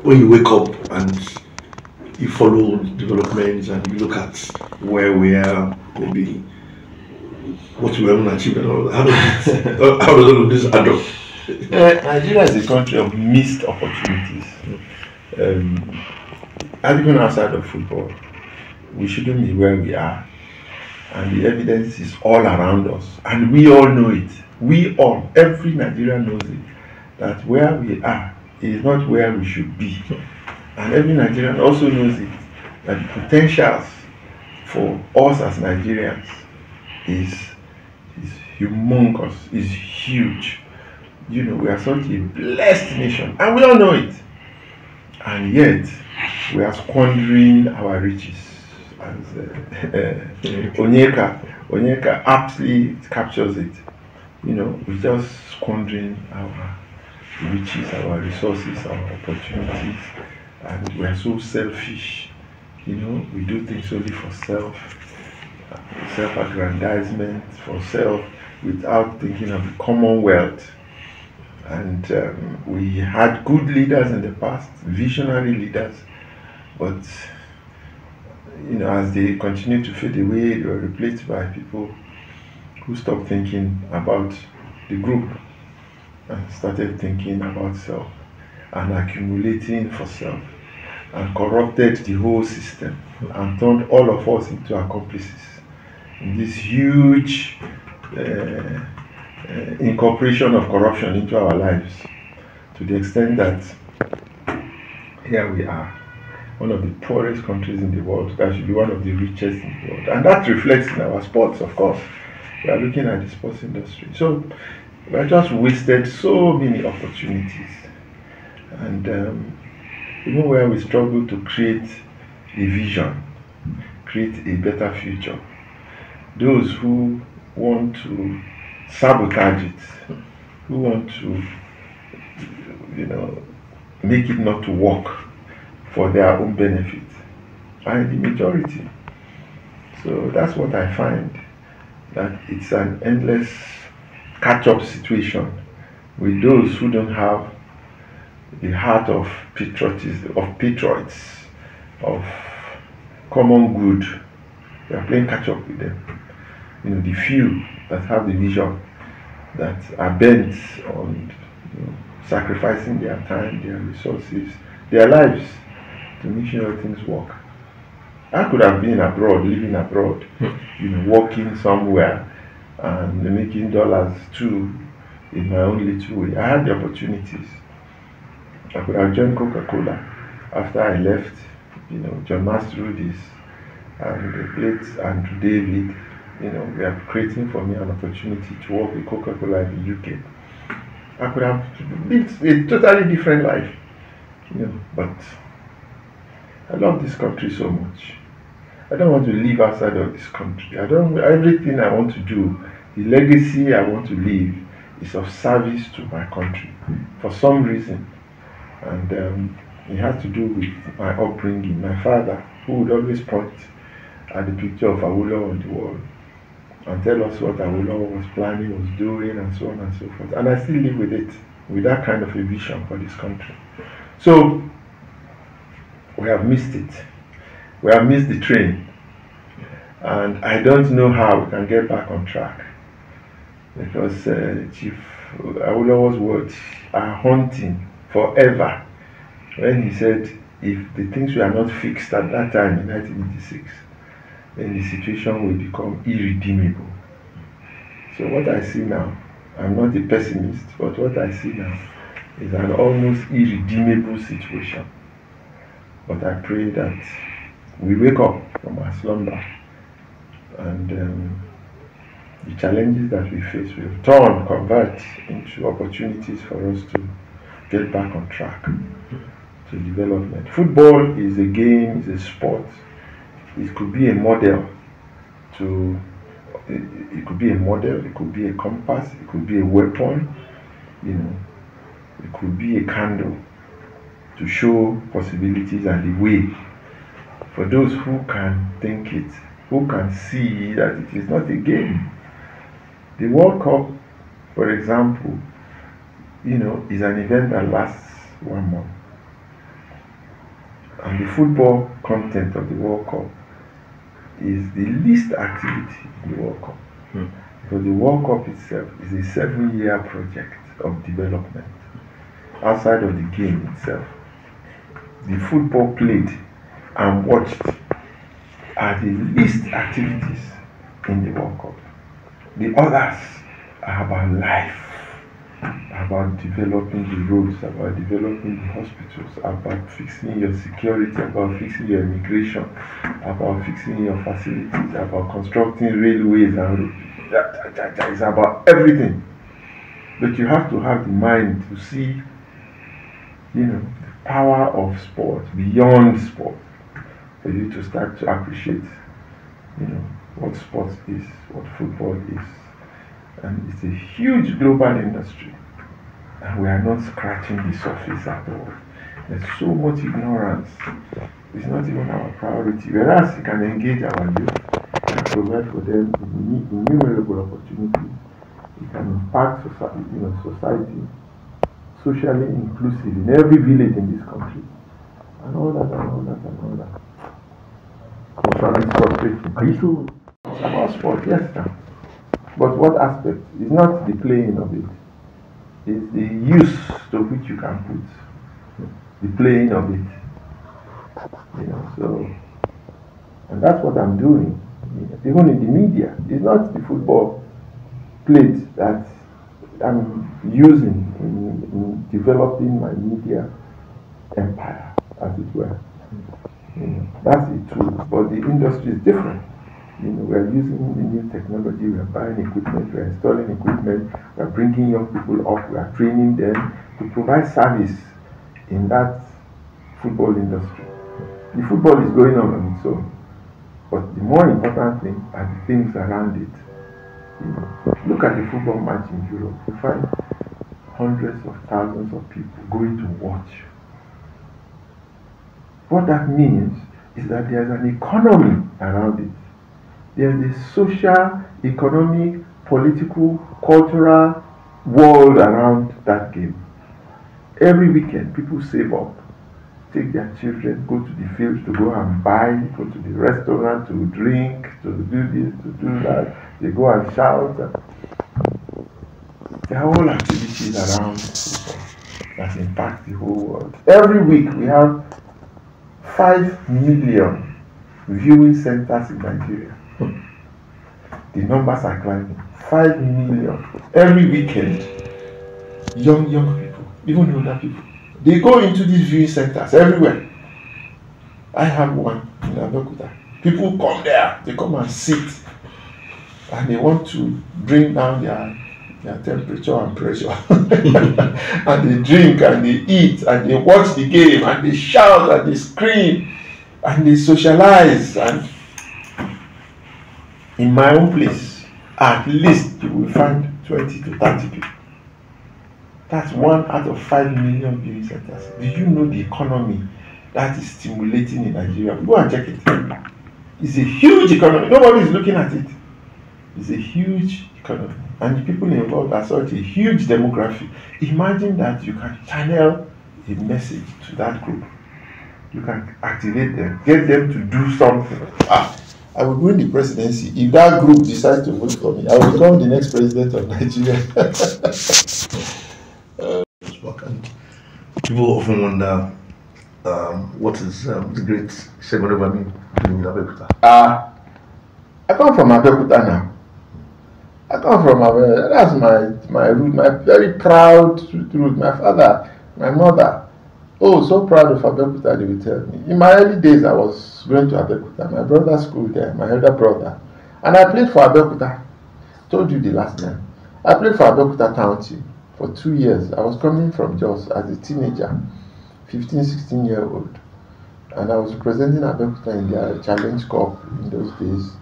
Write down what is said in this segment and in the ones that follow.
when you wake up and you follow developments and you look at where we are, maybe what we haven't achieved, and all, how does how does all of this add up? Nigeria is a country of missed opportunities. And even outside of football, we shouldn't be where we are. And the evidence is all around us. And we all know it. We all, every Nigerian knows it, that where we are is not where we should be. And every Nigerian also knows it, that the potentials for us as Nigerians is humongous, is huge. You know, we are such a blessed nation, and we all know it. And yet, we are squandering our riches. As Onyeka aptly captures it. You know, we're just squandering our riches, our resources, our opportunities, and we are so selfish. You know, we do things only for self-aggrandizement, for self, without thinking of the commonwealth. And we had good leaders in the past, visionary leaders, but you know, as they continue to fade away, they were replaced by people who stopped thinking about the group and started thinking about self and accumulating for self, and corrupted the whole system and turned all of us into accomplices in this huge incorporation of corruption into our lives, to the extent that here we are, one of the poorest countries in the world that should be one of the richest in the world. And that reflects in our sports, of course. We are looking at the sports industry. So we have just wasted so many opportunities. And even where we struggle to create a vision, create a better future, those who want to sabotage it, who want to, you know, make it not to work for their own benefit, are in the majority. So that's what I find, that it's an endless catch-up situation with those who don't have the heart of patriotism, of patriots, of common good. They are playing catch-up with them. You know, the few that have the vision, that are bent on, you know, sacrificing their time, their resources, their lives to make sure things work. I could have been abroad, living abroad, you know, working somewhere and making dollars too in my own little way. I had the opportunities. I could have joined Coca-Cola after I left, you know, John Mastrudis and the late Andrew David. You know, they are creating for me an opportunity to work with Coca-Cola in the UK. I could have lived a totally different life, you know, but I love this country so much. I don't want to live outside of this country. Everything I want to do, the legacy I want to leave, is of service to my country for some reason. And it has to do with my upbringing. My father, who would always point at the picture of Awolowo on the wall and tell us what Awolowo was planning, was doing, and so on and so forth. And I still live with it, with that kind of a vision for this country. So, we have missed it. We have missed the train. And I don't know how we can get back on track. Because Chief Awolowo's words are haunting forever. When he said, if the things were not fixed at that time in 1986, then the situation will become irredeemable. So what I see now, I'm not a pessimist, but what I see now is an almost irredeemable situation. But I pray that we wake up from our slumber and the challenges that we face will convert into opportunities for us to get back on track to development. Football is a game, is a sport. It could be a model it could be a model, it could be a compass, it could be a weapon, you know, it could be a candle to show possibilities and the way for those who can think it, who can see that it is not a game. The World Cup, for example, you know, is an event that lasts 1 month. And the football content of the World Cup is the least activity in the World Cup. Because the World Cup itself is a 7-year project of development. Outside of the game itself, the football played and watched are the least activities in the World Cup. The others are about life, about developing the roads, about developing the hospitals, about fixing your security, about fixing your immigration, about fixing your facilities, about constructing railways and roads. It's about everything. But you have to have the mind to see, the power of sport beyond sport, for you to start to appreciate, what sport is, what football is. And it's a huge global industry. And we are not scratching the surface at all. There's so much ignorance. It's not even our priority. Whereas you can engage our youth and provide for them innumerable opportunities. You can impact society, socially inclusive in every village in this country. And all that. It's frustrating. Are you so? It's about sport, yes, now. But what aspect? It's not the playing of it. It's the use to which you can put the playing of it. So, and that's what I'm doing. Even in the media, it's not the football plate that I'm using in developing my media empire, as it were. That's it too. But the industry is different. We're using the new technology, we're buying equipment, we're installing equipment, we're bringing young people up, we're training them to provide service in that football industry. The football is going on its own, but the more important thing are the things around it. Look at the football match in Europe. You find hundreds of thousands of people going to watch. What that means is that there's an economy around it. There's a social, economic, political, cultural world around that game. Every weekend, people save up, take their children, go to the fields to go and buy, go to the restaurant to drink, to do this, to do that. They go and shout. There are all activities around football that impact the whole world. Every week, we have 5 million viewing centers in Nigeria. The numbers are climbing. 5 million every weekend. Young people, even older people, they go into these viewing centers everywhere. I have one in Abeokuta. People come there, they come and sit, and they want to bring down their temperature and pressure. And they drink and they eat and they watch the game and they shout and they scream and they socialize. And in my own place, at least you will find 20 to 30 people. That's 1 out of 5 million viewing centers. Do you know the economy that is stimulating in Nigeria? Go and check it. It's a huge economy. Nobody is looking at it. It's a huge economy. And the people involved are such a huge demography. Imagine that you can channel a message to that group. You can activate them, get them to do something. I will win the presidency. If that group decides to vote for me, I will become the next president of Nigeria. And people often wonder, what is the great Segun Odegbami doing in Abeokuta? I come from Abeokuta now. That's my root, my very proud root. My father, my mother. Oh, so proud of Abeokuta, they will tell me. In my early days, I was going to Abeokuta. My brother's school there, my elder brother. And I played for Abeokuta. Told you the last time. I played for Abeokuta Town team for 2 years. I was coming from Jos as a teenager, 15, 16-year-old. And I was representing Abeokuta in their Challenge Cup in those days.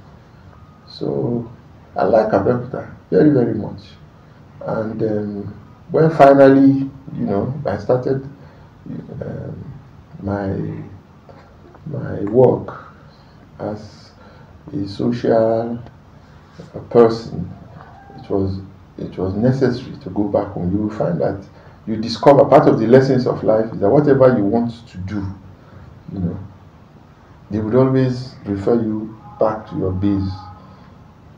So I like Abeokuta very, very much. And when finally, I started my work as a social person, it was necessary to go back home. You will find that you discover part of the lessons of life is that whatever you want to do, you know, they would always refer you back to your base,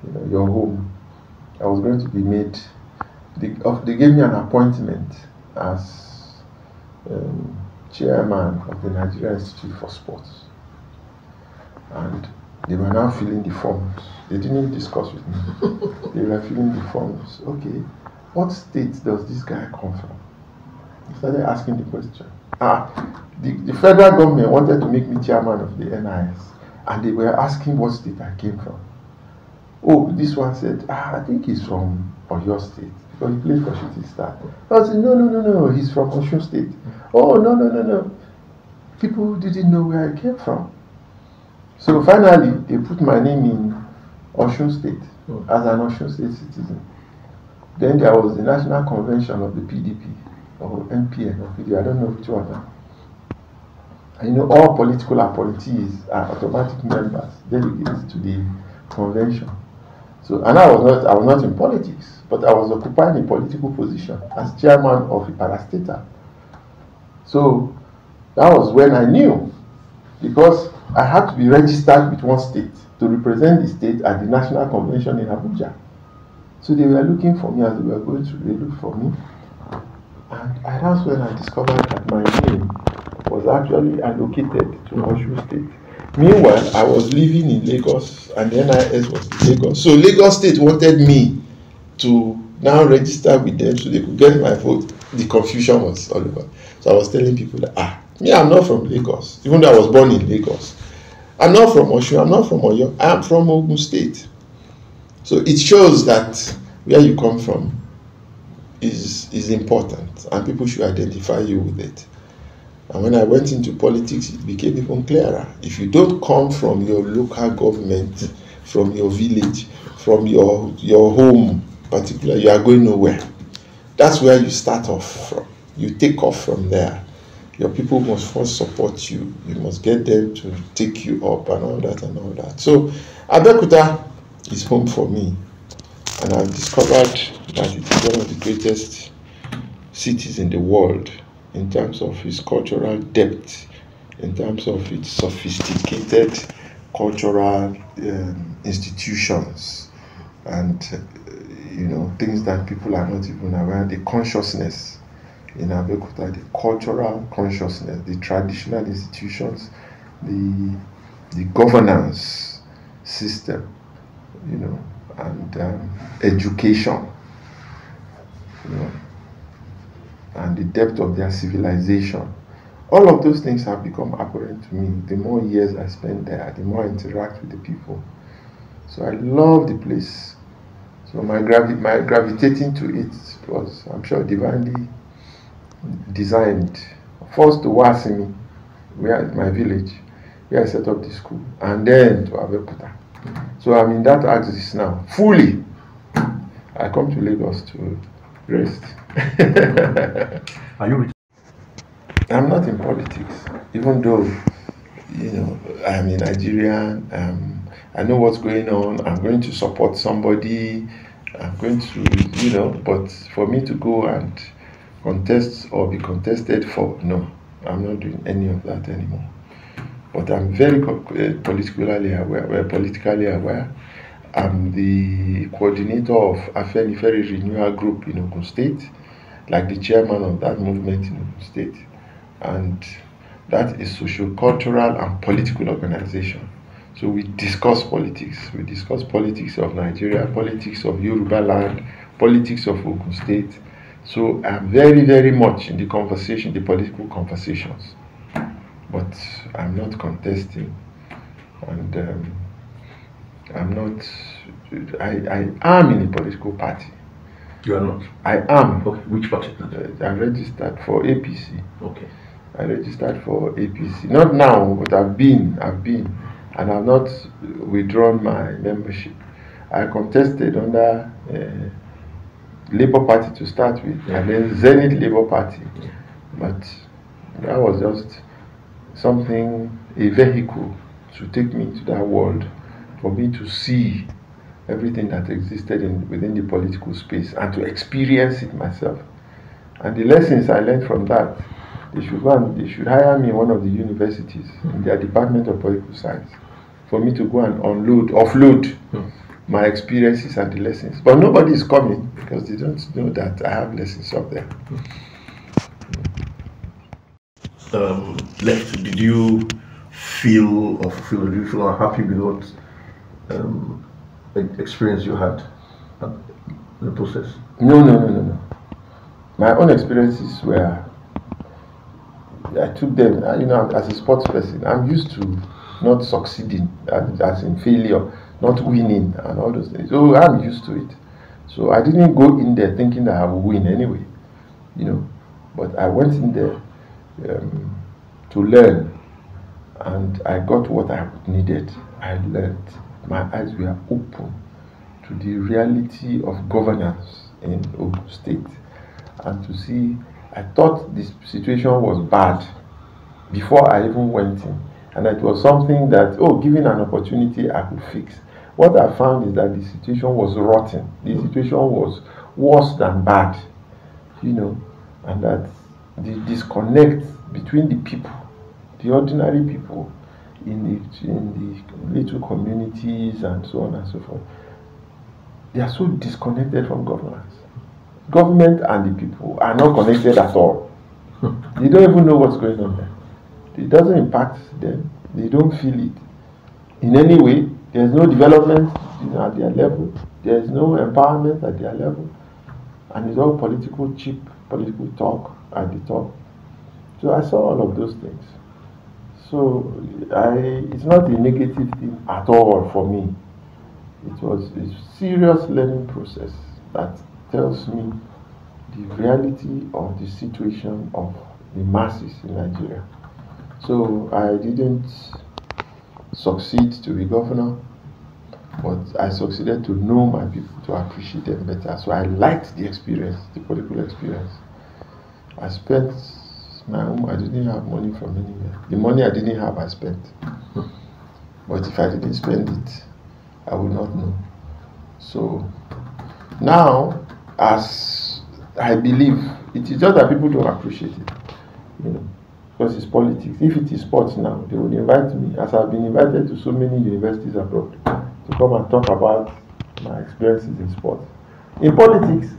you know, your home. I was going to be made. They gave me an appointment as chairman of the Nigeria Institute for Sports, and they were now filling the forms. They didn't even discuss with me. They were filling the forms. Okay, what state does this guy come from? They started asking the question. The federal government wanted to make me chairman of the NIS, and they were asking what state I came from. Oh, this one said, I think he's from Oyo State, because he played for Shooting Star. I said, no, he's from Osun State. Oh, no. People didn't know where I came from. So finally, they put my name in Osun State as an Osun State citizen. Then there was the National Convention of the PDP, or NPN, or PDP, I don't know which one now. And you know, all political appointees are automatic members, delegates to the convention. So, and I was not in politics, but I was occupying a political position as chairman of a parastatal. So that was when I knew, because I had to be registered with one state to represent the state at the National Convention in Abuja. So they were looking for me as they were going to, they looked for me. And that's when I discovered that my name was actually allocated to Osun State. Meanwhile, I was living in Lagos, and the NIS was in Lagos. So Lagos State wanted me to now register with them so they could get my vote. The confusion was all over. So I was telling people that, me, I'm not from Lagos, even though I was born in Lagos. I'm not from Osun, I'm not from Oyo, I am from Ogun State. So it shows that where you come from is important, and people should identify you with it. And when I went into politics, it became even clearer. If you don't come from your local government, from your village, from your home, particularly, you are going nowhere. That's where you start off from. You take off from there. Your people must first support you. You must get them to take you up and all that and all that. So Abeokuta is home for me. And I've discovered that it is one of the greatest cities in the world in terms of its cultural depth, in terms of its sophisticated cultural institutions, and things that people are not even aware of. The consciousness in Abeokuta, the cultural consciousness, the traditional institutions, the governance system, and education, and the depth of their civilization. All of those things have become apparent to me. The more years I spend there, the more I interact with the people. So I love the place. So my gravitating to it was, I'm sure, divinely designed. First to Wasimi, where my village, where I set up the school, and then to Abeokuta. So I'm in that axis now, fully. I come to Lagos to rest. Are you? I'm not in politics, even though, I'm a Nigerian. I know what's going on. I'm going to support somebody. I'm going to, but for me to go and contest or be contested for, no, I'm not doing any of that anymore. But I'm very politically aware. I'm the coordinator of Afenifere Renewal Group in Ogun State, like the chairman of that movement in Ogun State. And that is socio-cultural and political organization. So we discuss politics. We discuss politics of Nigeria, politics of Yoruba land, politics of Ogun State. So I'm very, very much in the conversation, the political conversations. But I'm not contesting, and I'm not. I am in a political party. You are not? I am. Okay. Which party? I registered for APC. Okay. I registered for APC. Not now, but I've been, and I've not withdrawn my membership. I contested under Labour Party to start with, and then Zenith Labour Party. But that was just something, a vehicle to take me into that world, for me to see everything that existed within the political space and to experience it myself. And the lessons I learned from that, They should hire me in one of the universities in their department of political science for me to go and offload my experiences and the lessons. But nobody is coming because they don't know that I have lessons up there. Left, did you feel or fulfilled? Did you feel unhappy with what experience you had in the process? No. My own experiences were, I took them, as a sports person, I'm used to not succeeding, as in failure, not winning and all those things. So I'm used to it. So I didn't go in there thinking that I would win anyway, But I went in there to learn, and I got what I needed. I learned. My eyes were open to the reality of governance in Ogun State, and to see, I thought this situation was bad before I even went in, and it was something that, given an opportunity, I could fix. What I found is that the situation was rotten. The situation was worse than bad, and that the disconnect between the people, the ordinary people in the little communities and so on and so forth, they are so disconnected from governance. Government and the people are not connected at all. They don't even know what's going on there. It doesn't impact them. They don't feel it in any way. There's no development at their level. There's no empowerment at their level. And it's all cheap political talk at the top. So I saw all of those things. So it's not a negative thing at all for me. It was a serious learning process that tells me the reality of the situation of the masses in Nigeria. So I didn't succeed to be governor, but I succeeded to know my people, to appreciate them better. So I liked the experience, the political experience. I spent my own, I didn't have money from anywhere. The money I didn't have, I spent. But if I didn't spend it, I would not know. So now, as I believe, it is just that people don't appreciate it, because it's politics. If it is sports now, they would invite me, as I've been invited to so many universities abroad, to come and talk about my experiences in sports. In politics,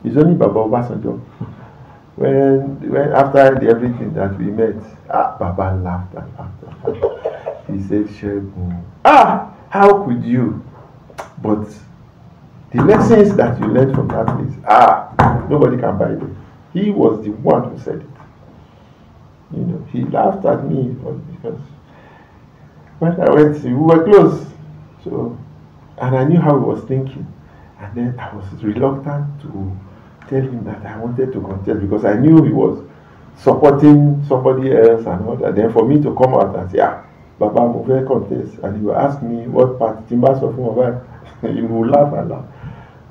it's only Baba Obasanjo. When after everything that we met, Baba laughed and laughed. He said, Segun, how could you? But the lessons that you learned from that place, nobody can buy them. He was the one who said it. He laughed at me because when I went, we were close. So, and I knew how he was thinking. And then I was reluctant to tell him that I wanted to contest because I knew he was supporting somebody else and all that. Then for me to come out and say, Baba, I'm going to contest, and he will ask me what party, Timbas of him, he will laugh and laugh.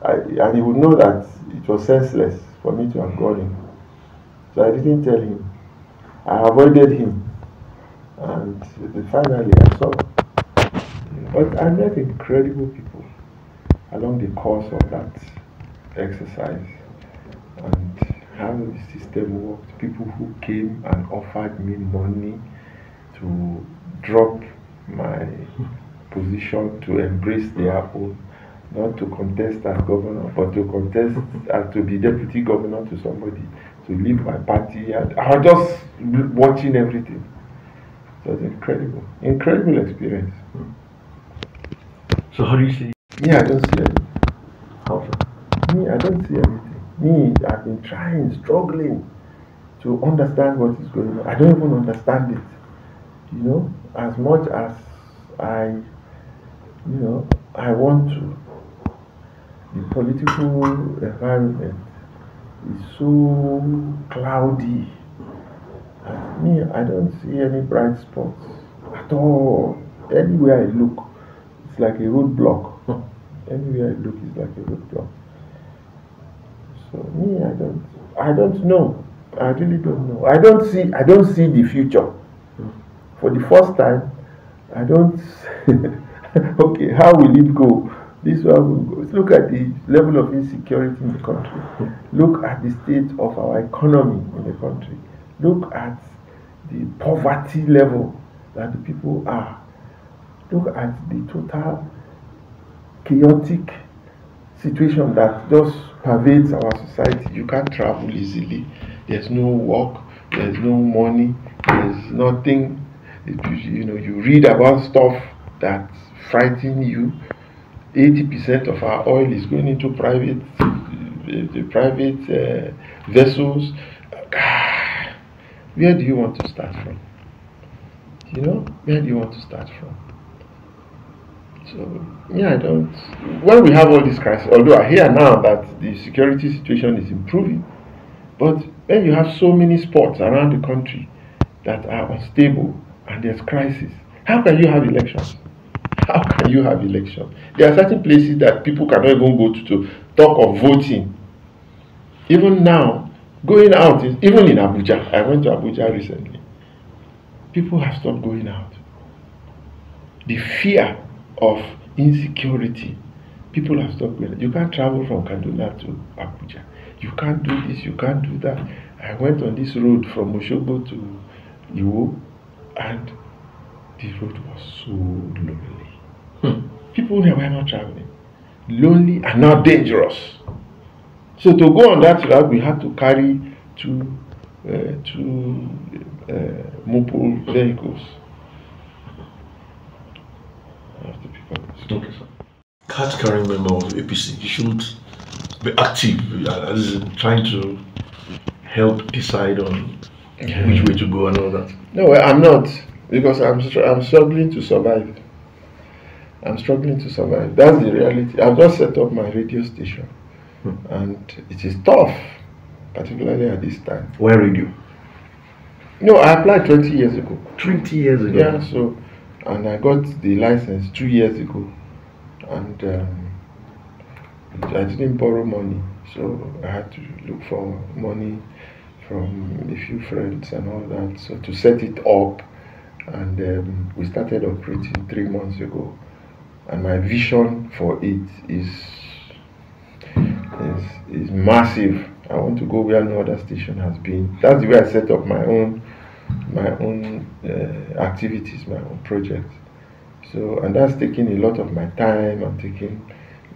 And he would know that it was senseless for me to have gone in. So I didn't tell him. I avoided him. And finally I saw. But I met incredible people along the course of that exercise, and how the system worked. People who came and offered me money to drop my position, to embrace their own, not to contest as governor, but to contest as to be deputy governor to somebody, to leave my party. And I was just watching everything. It was incredible experience. So how do you see? Me, I don't see anything. How so? Me, I don't see anything. Me, I've been struggling to understand what is going on. I don't even understand it. As much as I want to. The political environment is so cloudy. And me, I don't see any bright spots at all. Anywhere I look, it's like a roadblock. Anywhere I look, it's like a roadblock. So me, I don't know. I really don't know. I don't see the future. For the first time, I don't. Okay, how will it go? This one will go. Look at the level of insecurity in the country. Look at the state of our economy in the country. Look at the poverty level that the people are. Look at the total chaotic situation that just pervades our society. You can't travel easily. There's no work. There's no money. There's nothing. You read about stuff that frightens you. 80% of our oil is going into private vessels. Where do you want to start from? Where do you want to start from? So, I don't. When we have all these crises, although I hear now that the security situation is improving, but when you have so many spots around the country that are unstable and there's crisis, how can you have elections? How can you have elections? There are certain places that people cannot even go to talk of voting. Even now, going out, even in Abuja, I went to Abuja recently, people have stopped going out. The fear of insecurity, people have stopped going out. You can't travel from Kaduna to Abuja. You can't do this, you can't do that. I went on this road from Osogbo to Iwo, and the road was so lonely. People were not traveling. Lonely and not dangerous. So to go on that route, we had to carry two mobile vehicles. Okay, sir. Card-carrying member of APC, you should be active, as in trying to help decide on which way to go and all that. No, I'm not, because I'm struggling to survive. I'm struggling to survive. That's the reality. I've just set up my radio station, and it is tough, particularly at this time. Where radio? No, I applied 20 years ago. 20 years ago? Yeah, so, and I got the license 2 years ago, and I didn't borrow money, so I had to look for money from a few friends and all that, so to set it up, and we started operating 3 months ago, and my vision for it is massive. I want to go where no other station has been. That's the way I set up my own activities, my own projects. So, and that's taking a lot of my time. I'm taking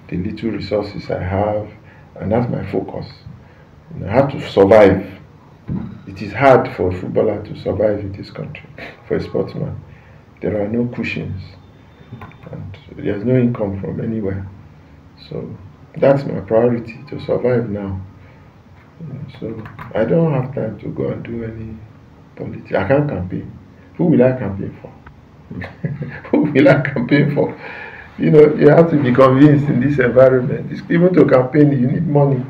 the little resources I have, and that's my focus. And I have to survive. It is hard for a footballer to survive in this country, for a sportsman. There are no cushions, and there's no income from anywhere. So that's my priority, to survive now. So I don't have time to go and do any politics. I can't campaign. Who will I campaign for? Who will I campaign for? You have to be convinced in this environment. Even to campaign, you need money.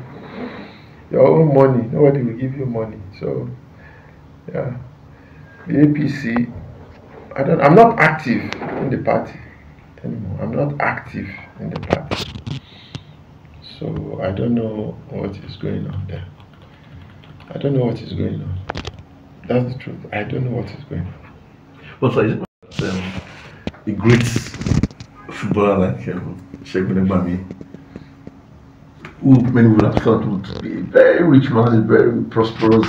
Your own money. Nobody will give you money. So, yeah. The APC, I'm not active in the party anymore. I'm not active in the party. So I don't know what is going on there. I don't know what is going on. That's the truth. I don't know what is going on. Well, so is it a great footballer like Segun Odegbami, who many would have thought would be a very rich man, a very prosperous?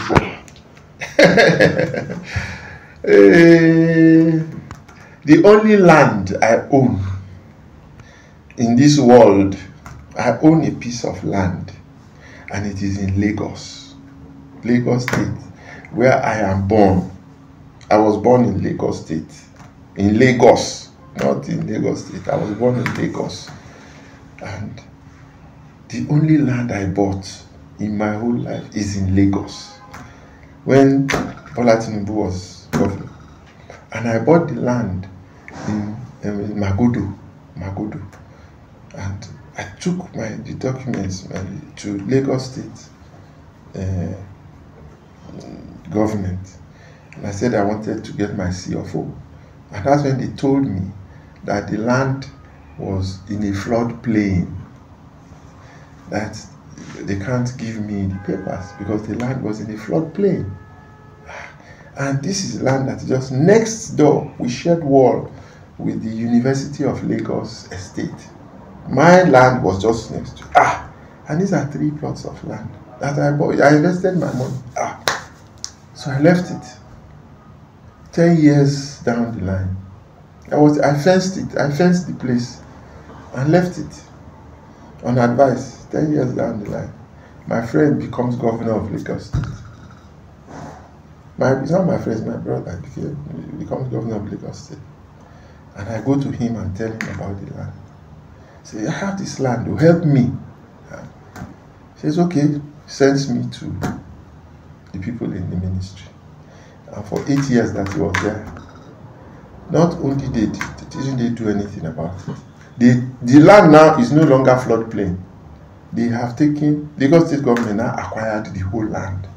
The only land I own in this world, I own a piece of land, and it is in Lagos State, where I am born. I was born in Lagos State, in Lagos, not in Lagos State. I was born in Lagos, and the only land I bought in my whole life is in Lagos. When Bola Tinubu was governor, and I bought the land in Magodo, and I took the documents to Lagos State government, and I said I wanted to get my CFO, and that's when they told me that the land was in a flood plain, that they can't give me the papers because the land was in a flood plain. And this is land that is just next door. We shared wall with the University of Lagos Estate. My land was just next to and these are 3 plots of land that I bought. I invested my money. So I left it. 10 years down the line, I fenced it. I fenced the place and left it on advice. 10 years down the line, my friend becomes governor of Lagos State. It's not my friend, it's my brother. He becomes governor of Lagos State. And I go to him and tell him about the land. I say, I have this land, help me. He says, okay, sends me to the people in the ministry. And for 8 years that he was there, not only didn't they do anything about it. The land now is no longer floodplain. They have taken, Lagos State government now acquired the whole land.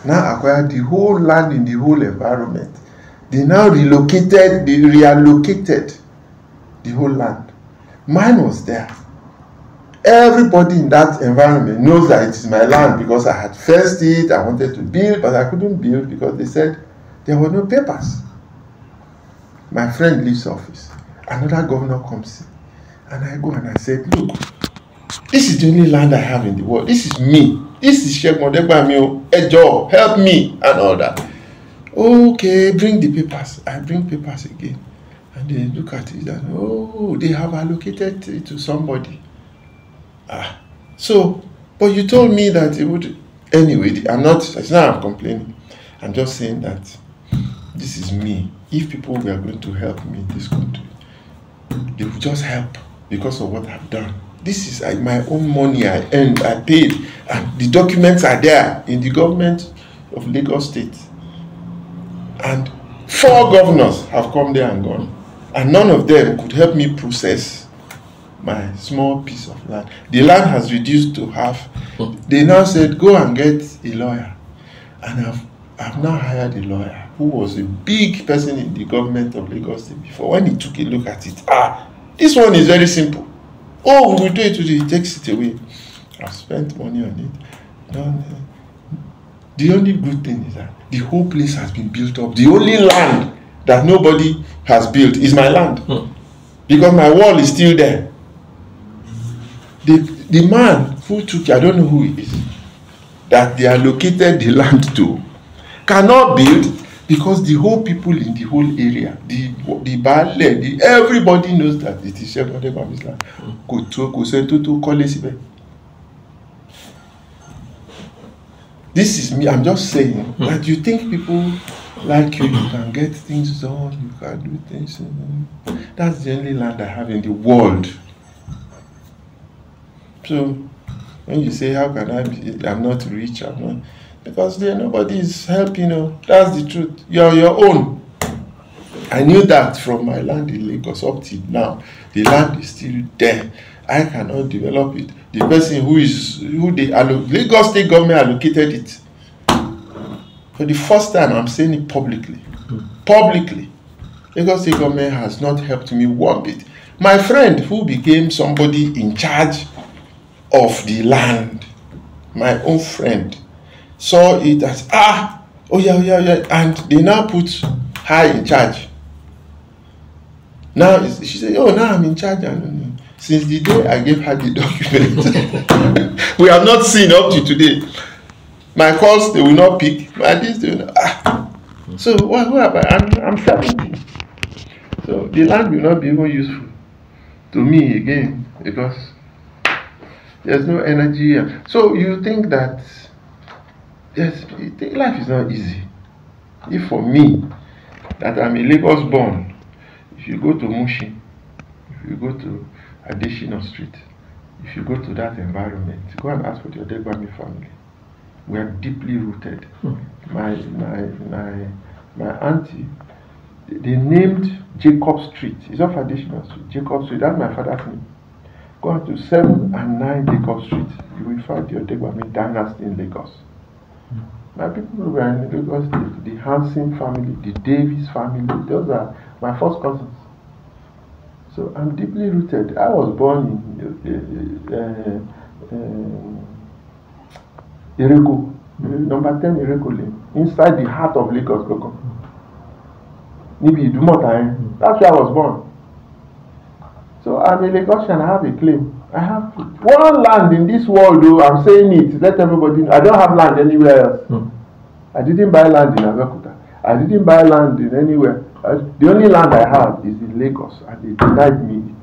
Now acquired the whole land in the whole environment. They now reallocated the whole land. Mine was there. Everybody in that environment knows that it is my land because I had fenced it, I wanted to build, but I couldn't build because they said there were no papers. My friend leaves office. Another governor comes in. And I go and I said, look, this is the only land I have in the world. This is me. This is Segun Odegbami. A job. Help me and all that. Okay, bring the papers. I bring papers again. And they look at it and, oh, they have allocated it to somebody. So, but you told me that it would. Anyway, it's not I'm complaining. I'm just saying that this is me. If people were going to help me in this country, they would just help because of what I've done. This is my own money I earned, I paid, and the documents are there in the government of Lagos State. And 4 governors have come there and gone, and none of them could help me process my small piece of land. The land has reduced to half. They now said, go and get a lawyer. And I've now hired a lawyer who was a big person in the government of Lagos State before. When he took a look at it, this one is very simple. Oh, we will do it today. He takes it away. I've spent money on it. The only good thing is that the whole place has been built up. The only land that nobody has built is my land. Because my wall is still there. The man who took, I don't know who he is, that they allocated the land to, cannot build because the whole people in the whole area, the Baale, everybody knows that it is Segun Odegbami's land. This is me. I'm just saying that you think people like you can get things done, you can do things. That's the only land I have in the world. So when you say, how can I be, I'm not rich, I'm not, because there nobody is helping you. That's the truth. You're your own. I knew that from my land in Lagos up till now. The land is still there. I cannot develop it. The person Lagos State government allocated it. For the first time, I'm saying it publicly. Publicly. Lagos State government has not helped me one bit. My friend who became somebody in charge of the land, my own friend, saw it as, yeah, and they now put her in charge. Now she said, oh, now I'm in charge. Since the day I gave her the document, we have not seen up to today. My calls, they will not pick. My this, they will not. So what happened? I'm 70. So the land will not be even useful to me again because there's no energy. So you think that life is not easy. If for me, that I'm a Lagos born, if you go to Mushin, if you go to Adeshina Street, if you go to that environment, go and ask for the Odegbami family. We are deeply rooted. My auntie, they named Jacob Street. It's off Adeshina Street. Jacob Street. That's my father's name. Go on to 7 and 9 Jacob Street. You will find the Odegbami dynasty in Lagos. My people who were in Lagos State, the Hansen family, the Davis family, those are my first cousins. So I'm deeply rooted. I was born in Ireko, number 10 Ireko Lane, inside the heart of Lagos. Nibi Idumota, that's where I was born. So I'm a Lagosian, I have a claim. I have one land in this world, though, I'm saying it, let everybody know. I don't have land anywhere else. I didn't buy land in Abeokuta. I didn't buy land in anywhere. The only land I have is in Lagos, and they denied me